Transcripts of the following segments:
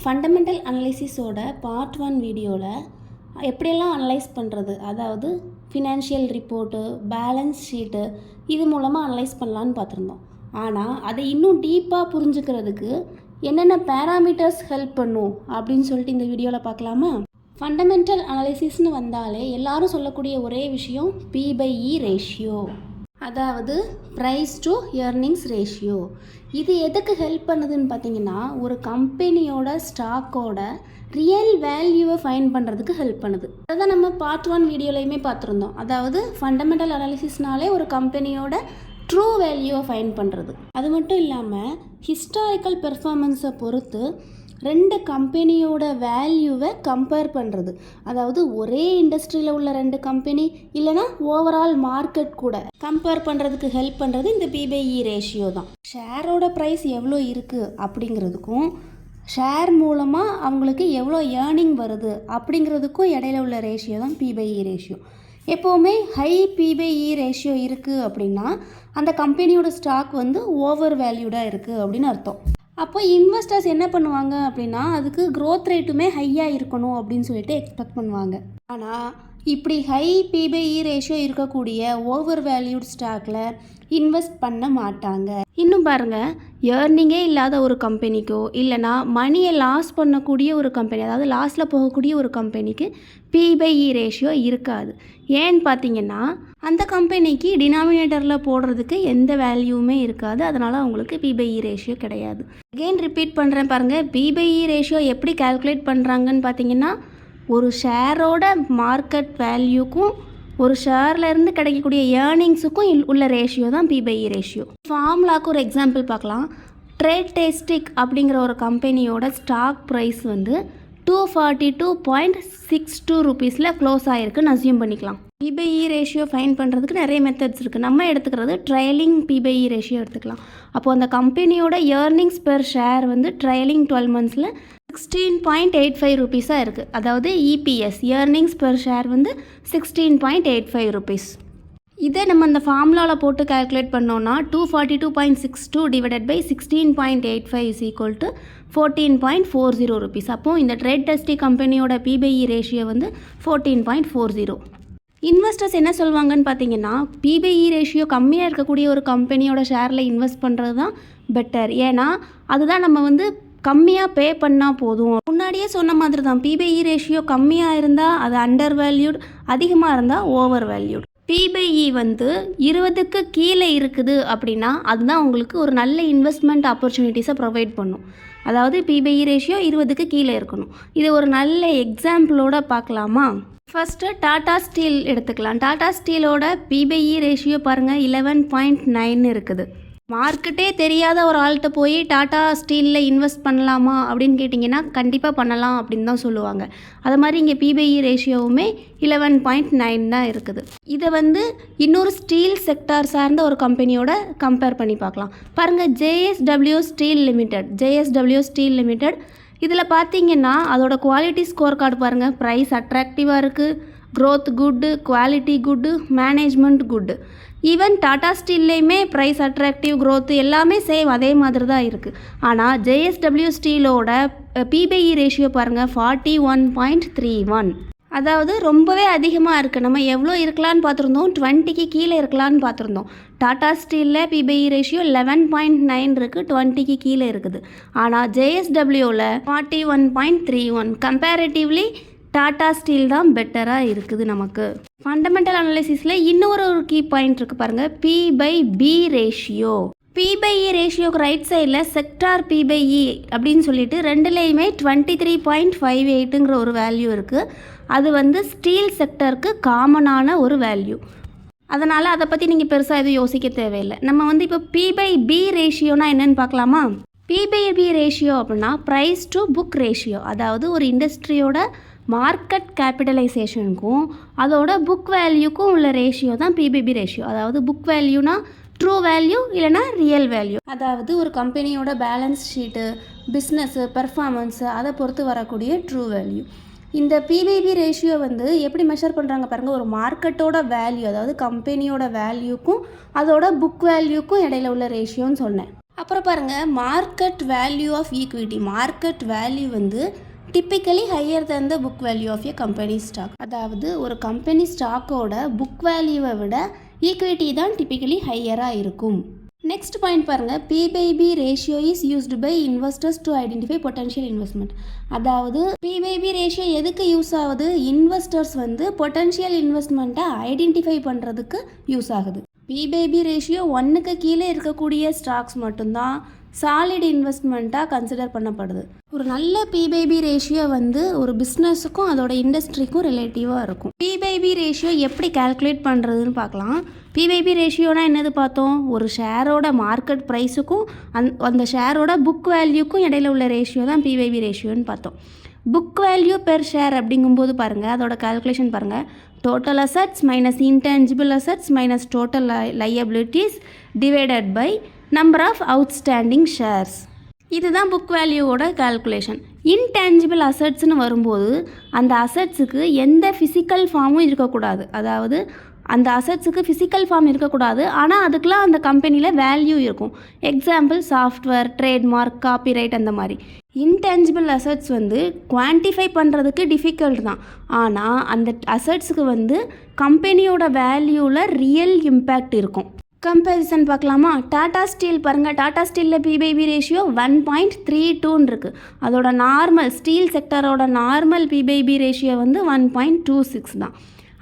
Fundamental அனலைசிஸோட part 1 வீடியோவில் எப்படியெல்லாம் analyse பண்ணுறது, அதாவது ஃபினான்ஷியல் ரிப்போர்ட்டு, பேலன்ஸ் ஷீட்டு இது மூலமாக அனலைஸ் பண்ணலான்னு பார்த்துருந்தோம். ஆனால் அதை இன்னும் டீப்பாக புரிஞ்சுக்கிறதுக்கு என்னென்ன பேராமீட்டர்ஸ் ஹெல்ப் பண்ணும் அப்படின்னு சொல்லிட்டு இந்த வீடியோவில் பார்க்கலாமா? ஃபண்டமெண்டல் அனலைசிஸ்னு வந்தாலே எல்லாரும் சொல்லக்கூடிய ஒரே விஷயம் P/E ரேஷியோ, அதாவது ப்ரைஸ் டு எர்னிங்ஸ் ரேஷியோ. இது எதுக்கு ஹெல்ப் பண்ணுதுன்னு பார்த்தீங்கன்னா, ஒரு கம்பெனியோட ஸ்டாக்கோட ரியல் வேல்யூவை ஃபைண்ட் பண்ணுறதுக்கு ஹெல்ப் பண்ணுது. அதை நம்ம பார்ட் 1 வீடியோலையுமே பார்த்துருந்தோம். அதாவது ஃபண்டமெண்டல் அனாலிசிஸ்னாலே ஒரு கம்பெனியோட ட்ரூ வேல்யூவை ஃபைண்ட் பண்ணுறது. அது மட்டும் இல்லாமல் ஹிஸ்டாரிக்கல் பெர்ஃபார்மன்ஸை பொறுத்து ரெண்டு கம்பெனியோட வேல்யூவை கம்பேர் பண்ணுறது. அதாவது ஒரே இண்டஸ்ட்ரியில் உள்ள ரெண்டு கம்பெனி இல்லைனா ஓவரால் மார்க்கெட் கூட கம்பேர் பண்ணுறதுக்கு ஹெல்ப் பண்ணுறது இந்த P/E ரேஷியோ தான். ஷேரோட ப்ரைஸ் எவ்வளோ இருக்குது அப்படிங்கிறதுக்கும் ஷேர் மூலமாக அவங்களுக்கு எவ்வளோ ஏர்னிங் வருது அப்படிங்கிறதுக்கும் இடையில உள்ள ரேஷியோ தான் P/E ரேஷியோ. எப்போவுமே ஹை P/E ரேஷியோ இருக்குது அப்படின்னா அந்த கம்பெனியோட ஸ்டாக் வந்து ஓவர் வேல்யூடாக இருக்குது அப்படின்னு அர்த்தம். அப்போ இன்வெஸ்டர்ஸ் என்ன பண்ணுவாங்க அப்படின்னா, அதுக்கு க்ரோத் ரேட்டுமே ஹையாக இருக்கணும் அப்படின்னு சொல்லிட்டு எக்ஸ்பெக்ட் பண்ணுவாங்க. ஆனால் இப்படி ஹை P/E ரேஷியோ இருக்கக்கூடிய ஓவர் வேல்யூட் ஸ்டாக்கில் இன்வெஸ்ட் பண்ண மாட்டாங்க. இன்னும் பாருங்கள், ஏர்னிங்கே இல்லாத ஒரு கம்பெனிக்கோ இல்லைனா மணியை லாஸ் பண்ணக்கூடிய ஒரு கம்பெனி, அதாவது லாஸில் போகக்கூடிய ஒரு கம்பெனிக்கு P/E ரேஷியோ இருக்காது. ஏன்னு பார்த்தீங்கன்னா அந்த கம்பெனிக்கு டினாமினேட்டரில் போடுறதுக்கு எந்த வேல்யூவுமே இருக்காது. அதனால் அவங்களுக்கு P/E ரேஷியோ கிடையாது. அகெயின் ரிப்பீட் பண்ணுறேன் பாருங்கள், P/E ரேஷியோ எப்படி கால்குலேட் பண்ணுறாங்கன்னு பார்த்தீங்கன்னா, ஒரு ஷேரோட மார்க்கெட் வேல்யூக்கும் ஒரு ஷேர்லேருந்து கிடைக்கக்கூடிய ஏர்னிங்ஸுக்கும் உள்ள ரேஷியோ தான் P/E ரேஷியோ. ஃபார்முலாவுக்கு ஒரு எக்ஸாம்பிள் பார்க்கலாம். ட்ரேடெஸ்டிக் அப்படிங்கிற ஒரு கம்பெனியோட ஸ்டாக் ப்ரைஸ் வந்து 242.62 ருபீஸில் க்ளோஸ் ஆகிருக்குன்னு அஸ்யூம் பண்ணிக்கலாம். P/E ரேஷியோ ஃபைண்ட் பண்ணுறதுக்கு நிறைய மெத்தட்ஸ் இருக்குது. நம்ம எடுத்துக்கிறது ட்ரையலிங் P/E ரேஷியோ எடுத்துக்கலாம். அப்போது அந்த கம்பெனியோட ஏர்னிங்ஸ் பெர் ஷேர் வந்து ட்ரையலிங் 12 மந்த்ஸில் 16.85 ருபீஸாக இருக்குது. அதாவது EPS ஏர்னிங்ஸ் பெர் ஷேர் வந்து 16.85 ருபீஸ். இதை நம்ம அந்த ஃபார்முலாவில் போட்டு கால்குலேட் பண்ணோன்னா 242.62 divided by 16.85 is equal to 14.40 rupees. அப்போது இந்த ட்ரேடெஸ்டிக் கம்பெனியோட P/E ரேஷியோ வந்து 14.40. இன்வெஸ்டர்ஸ் என்ன சொல்லுவாங்கன்னு பார்த்தீங்கன்னா, P/E ரேஷியோ கம்மியாக இருக்கக்கூடிய ஒரு கம்பெனியோட ஷேரில் இன்வெஸ்ட் பண்ணுறது தான் பெட்டர். ஏன்னா அதுதான் நம்ம வந்து கம்மியாக பே பண்ணால் போதும். முன்னாடியே சொன்ன மாதிரி தான், P/E ரேஷியோ கம்மியாக இருந்தால் அது அண்டர் வேல்யூட், அதிகமாக இருந்தால் ஓவர் வேல்யூட். P/E வந்து 20க்கு கீழே இருக்குது அப்படின்னா அதுதான் உங்களுக்கு ஒரு நல்ல இன்வெஸ்ட்மெண்ட் ஆப்பர்ச்சுனிட்டிஸை ப்ரொவைட் பண்ணும். அதாவது P/E ரேஷியோ 20க்கு கீழே இருக்கணும். இது ஒரு நல்ல எக்ஸாம்பிளோட பார்க்கலாமா? ஃபஸ்ட்டு டாடா ஸ்டீல் எடுத்துக்கலாம். டாடா ஸ்டீலோட P/E ரேஷியோ பாருங்கள் 11.9 இருக்குது. மார்க்கெட்டே தெரியாத ஒரு ஆள்கிட்ட போய் டாடா ஸ்டீலில் இன்வெஸ்ட் பண்ணலாமா அப்படின்னு கேட்டிங்கன்னா கண்டிப்பாக பண்ணலாம் அப்படின்னு தான் சொல்லுவாங்க. அது மாதிரி இங்கே P/E ரேஷியோவுமே 11.9 தான் இருக்குது. இதை வந்து இன்னொரு ஸ்டீல் செக்டார் சார்ந்த ஒரு கம்பெனியோட கம்பேர் பண்ணி பார்க்கலாம். பாருங்கள், JSW ஸ்டீல் லிமிடெட் இதில் பார்த்தீங்கன்னா அதோட குவாலிட்டி ஸ்கோர் கார்டு பாருங்கள். ப்ரைஸ் அட்ராக்டிவாக இருக்குது, growth good, quality good, management good. Even Tata ஸ்டீல்லையுமே ப்ரைஸ் அட்ராக்டிவ், க்ரோத் எல்லாமே சேம் அதே மாதிரி தான் இருக்குது. ஆனால் JSW ஸ்டீலோட P/E ரேஷியோ பாருங்கள் 41.31. அதாவது ரொம்பவே அதிகமாக இருக்குது. நம்ம எவ்வளோ இருக்கலான்னு பார்த்துருந்தோம், 20க்கு கீழே இருக்கலான்னு பார்த்துருந்தோம். டாடா ஸ்டீலில் P/E ரேஷியோ 11.9 இருக்குது, 20க்கு கீழே இருக்குது. ஆனால் JSWவில் 41.31. கம்பேரிட்டிவ்லி டாடா ஸ்டீல் தான் பெட்டராக இருக்குது நமக்கு. ஃபண்டமெண்டல் அனாலிசிஸில் இன்னொரு கீ பாயிண்ட் இருக்குது பாருங்கள், P/B ரேஷியோ. P/E ரேஷியோக்கு ரைட் சைடில் செக்டார் P/E அப்படின்னு சொல்லிட்டு ரெண்டுலேயுமே 23.58ங்கிற ஒரு வேல்யூ இருக்குது. அது வந்து ஸ்டீல் செக்டருக்கு காமனான ஒரு வேல்யூ. அதனால் அதை பற்றி நீங்கள் பெருசாக எதுவும் யோசிக்க தேவையில்லை. நம்ம வந்து இப்போ P/B ரேஷியோனா என்னென்னு பார்க்கலாமா? P/B ரேஷியோ அப்படின்னா ப்ரைஸ் டு புக் ரேஷியோ. அதாவது ஒரு இண்டஸ்ட்ரியோட மார்க்கெட் கேபிட்டலைசேஷனுக்கும் அதோட புக் வேல்யூக்கும் உள்ள ரேஷியோ தான் P/B ரேஷியோ. அதாவது புக் வேல்யூனா ட்ரூ வேல்யூ இல்லைனா ரியல் வேல்யூ. அதாவது ஒரு கம்பெனியோட பேலன்ஸ் ஷீட்டு, பிஸ்னஸ்ஸு, பெர்ஃபார்மன்ஸு அதை பொறுத்து வரக்கூடிய ட்ரூ வேல்யூ. இந்த P/B ரேஷியோ வந்து எப்படி மெஷர் பண்ணுறாங்க பாருங்கள், ஒரு மார்க்கெட்டோட வேல்யூ, அதாவது கம்பெனியோட வேல்யூக்கும் அதோட புக் வேல்யூக்கும் இடையில உள்ள ரேஷியோன்னு சொன்னேன். அப்புறம் பாருங்கள் market value of equity. Market value வந்து typically higher than the book value of a company stock. அதாவது ஒரு கம்பெனி ஸ்டாக்கோட புக் வேல்யூவை விட ஈக்விட்டி தான் டிப்பிக்கலி ஹையராக இருக்கும். நெக்ஸ்ட் பாயிண்ட் பாருங்கள், P/B ratio is used by investors to identify potential investment. அதாவது P/B ரேஷியோ எதுக்கு யூஸ் ஆகுது? இன்வெஸ்டர்ஸ் வந்து பொட்டன்ஷியல் இன்வெஸ்ட்மெண்ட்டை ஐடென்டிஃபை பண்ணுறதுக்கு யூஸ் ஆகுது. P/B ரேஷியோ 1க்கு கீழே இருக்கக்கூடிய ஸ்டாக்ஸ் மட்டும்தான் சாலிட் இன்வெஸ்ட்மெண்ட்டாக கன்சிடர் பண்ணப்படுது. ஒரு நல்ல P/B ரேஷியோ வந்து ஒரு பிஸ்னஸுக்கும் அதோட இண்டஸ்ட்ரிக்கும் ரிலேட்டிவாக இருக்கும். P/B ரேஷியோ எப்படி கால்குலேட் பண்ணுறதுன்னு பார்க்கலாம். P/B ரேஷியோனா என்னது பார்த்தோம்? ஒரு ஷேரோட மார்க்கெட் ப்ரைஸுக்கும் அந்த ஷேரோட புக் வேல்யூக்கும் இடையில உள்ள ரேஷியோ தான் P/B ரேஷியோன்னு பார்த்தோம். புக் வேல்யூ பெர் ஷேர் அப்படிங்கும்போது பாருங்கள், அதோட கால்குலேஷன் பாருங்கள். Total assets minus intangible assets minus total liabilities divided by number of outstanding shares. இதுதான் புக் வேல்யூவோட கால்குலேஷன். இன்டேஞ்சிபிள் அசட்ஸ்னு வரும்போது அந்த அசட்ஸுக்கு எந்த ஃபிசிக்கல் ஃபார்மும் இருக்கக்கூடாது. அதாவது அந்த அசட்ஸுக்கு ஃபிசிக்கல் ஃபார்ம் இருக்கக்கூடாது, ஆனால் அதுக்கெலாம் அந்த கம்பெனியில் வேல்யூ இருக்கும். எக்ஸாம்பிள் சாஃப்ட்வேர், ட்ரேட்மார்க், காப்பிரைட் அந்த மாதிரி. இன்டேஞ்சிபிள் அசட்ஸ் வந்து குவான்டிஃபை பண்ணுறதுக்கு டிஃபிகல்ட் தான், ஆனால் அந்த அசட்ஸுக்கு வந்து கம்பெனியோட வேல்யூவில் ரியல் இம்பேக்ட் இருக்கும். கம்பேரிசன் பார்க்கலாமா? டாடா ஸ்டீல் பாருங்கள். டாடா ஸ்டீலில் P/B ரேஷியோ 1.32 இருக்குது. அதோட நார்மல் ஸ்டீல் செக்டரோட நார்மல் P/B ரேஷியோ வந்து 1.26 தான்.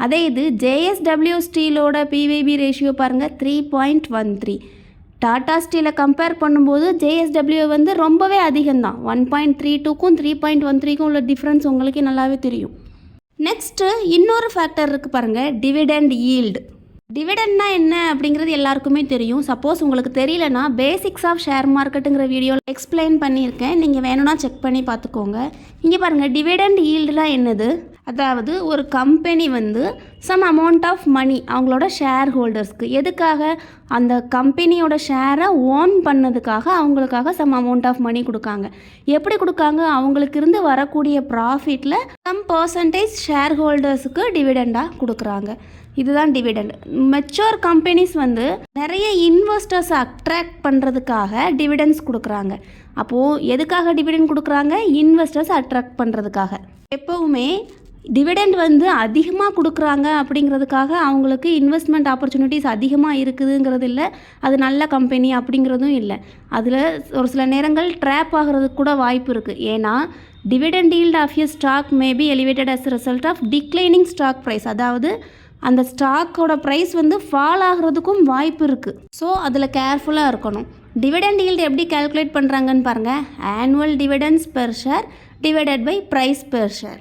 அதே இது JSW ஸ்டீலோட P/B ரேஷியோ பாருங்கள் 3.13. டாடா ஸ்டீலை கம்பேர் பண்ணும்போது JSW வந்து ரொம்பவே அதிகம்தான். 1.32க்கும் 3.13க்கும் உள்ள டிஃப்ரென்ஸ் உங்களுக்கு நல்லாவே தெரியும். நெக்ஸ்ட்டு இன்னொரு ஃபேக்டர் இருக்குது பாருங்கள், டிவிடெண்ட் ஈல்டு. டிவிடெண்ட்னா என்ன அப்படிங்கிறது எல்லாருக்குமே தெரியும். சப்போஸ் உங்களுக்கு தெரியலனா பேசிக்ஸ் ஆஃப் ஷேர் மார்க்கெட்டுங்கிற வீடியோவில் எக்ஸ்பிளைன் பண்ணியிருக்கேன், நீங்கள் வேணும்னா செக் பண்ணி பார்த்துக்கோங்க. இங்கே பாருங்கள், டிவிடெண்ட் ஈல்டுனா என்னது? அதாவது ஒரு கம்பெனி வந்து சம் அமௌண்ட் ஆஃப் மணி அவங்களோட ஷேர் ஹோல்டர்ஸ்க்கு, எதுக்காக? அந்த கம்பெனியோட ஷேரை ஓன் பண்ணதுக்காக அவங்களுக்காக சம் அமௌண்ட் ஆஃப் மணி கொடுக்காங்க. எப்படி கொடுக்காங்க? அவங்களுக்கு இருந்து வரக்கூடிய ப்ராஃபிட்டில் சம் பர்சன்டேஜ் ஷேர் ஹோல்டர்ஸுக்கு டிவிடெண்டாக கொடுக்குறாங்க. இதுதான் டிவிடெண்ட். மெச்சூர் கம்பெனிஸ் வந்து நிறைய இன்வெஸ்டர்ஸை அட்ராக்ட் பண்ணுறதுக்காக டிவிடெண்ட்ஸ் கொடுக்குறாங்க. அப்போது எதுக்காக டிவிடெண்ட் கொடுக்குறாங்க? இன்வெஸ்டர்ஸ் அட்ராக்ட் பண்ணுறதுக்காக. எப்போவுமே டிவிடெண்ட் வந்து அதிகமாக கொடுக்குறாங்க அப்படிங்கிறதுக்காக அவங்களுக்கு இன்வெஸ்ட்மெண்ட் ஆப்பர்ச்சுனிட்டிஸ் அதிகமாக இருக்குதுங்கிறது இல்லை, அது நல்ல கம்பெனி அப்படிங்கிறதும் இல்லை. அதில் ஒரு சில நேரங்கள் ட்ராப் ஆகிறதுக்கு கூட வாய்ப்பு இருக்குது. ஏன்னா dividend yield of a stock may be elevated as result of declining stock price. அதாவது அந்த ஸ்டாக்கோட ப்ரைஸ் வந்து ஃபால் ஆகிறதுக்கும் வாய்ப்பு இருக்குது. ஸோ அதில் கேர்ஃபுல்லாக இருக்கணும். டிவிடெண்ட் ஈல்டு எப்படி கால்குலேட் பண்ணுறாங்கன்னு பாருங்கள். Annual dividends per share divided by price per share.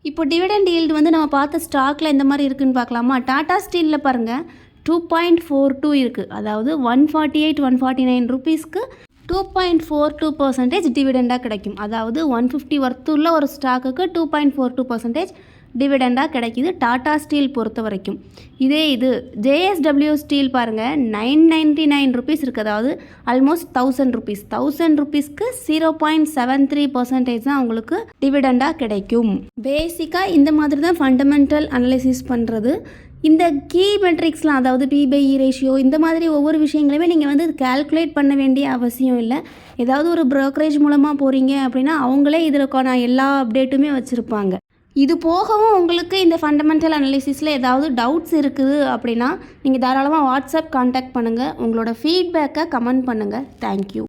இப்போ டிவிடெண்ட் ஈல்டு வந்து நம்ம பார்த்த ஸ்டாக்கில் எந்த மாதிரி இருக்குதுன்னு பார்க்கலாமா? டாடா ஸ்டீலில் பாருங்கள் 2.42 இருக்குது. அதாவது 148-149 ருபீஸ்க்கு 2.42% டிவிடெண்டாக கிடைக்கும். அதாவது 150 ஒர்த்து உள்ள ஒரு ஸ்டாக்குக்கு 2.42% டிவிடெண்டாக கிடைக்கிது டாடா ஸ்டீல் பொறுத்த வரைக்கும். இதே இது JSW ஸ்டீல் பாருங்கள் 999 ருபீஸ் இருக்குது. அதாவது ஆல்மோஸ்ட் 1000 ருபீஸ். 1000 ருபீஸ்க்கு 0.73% தான் உங்களுக்கு டிவிடெண்டாக கிடைக்கும். பேசிக்காக இந்த மாதிரி தான் ஃபண்டமெண்டல் அனலைசிஸ் பண்ணுறது. இந்த கீ மெட்ரிக்ஸ்லாம், அதாவது P/B ரேஷியோ, இந்த மாதிரி ஒவ்வொரு விஷயங்களையுமே நீங்கள் வந்து கால்குலேட் பண்ண வேண்டிய அவசியம் இல்லை. ஏதாவது ஒரு ப்ரோக்கரேஜ் மூலமாக போகிறீங்க அப்படின்னா அவங்களே இதற்கான எல்லா அப்டேட்டுமே வச்சுருப்பாங்க. இது போகவும் உங்களுக்கு இந்த ஃபண்டமெண்டல் அனலிசிஸில் ஏதாவது டவுட்ஸ் இருக்குது அப்படின்னா நீங்கள் தாராளமாக வாட்ஸ்அப் கான்டாக்ட் பண்ணுங்கள். உங்களோட ஃபீட்பேக்கை கமெண்ட் பண்ணுங்கள். தேங்க்யூ.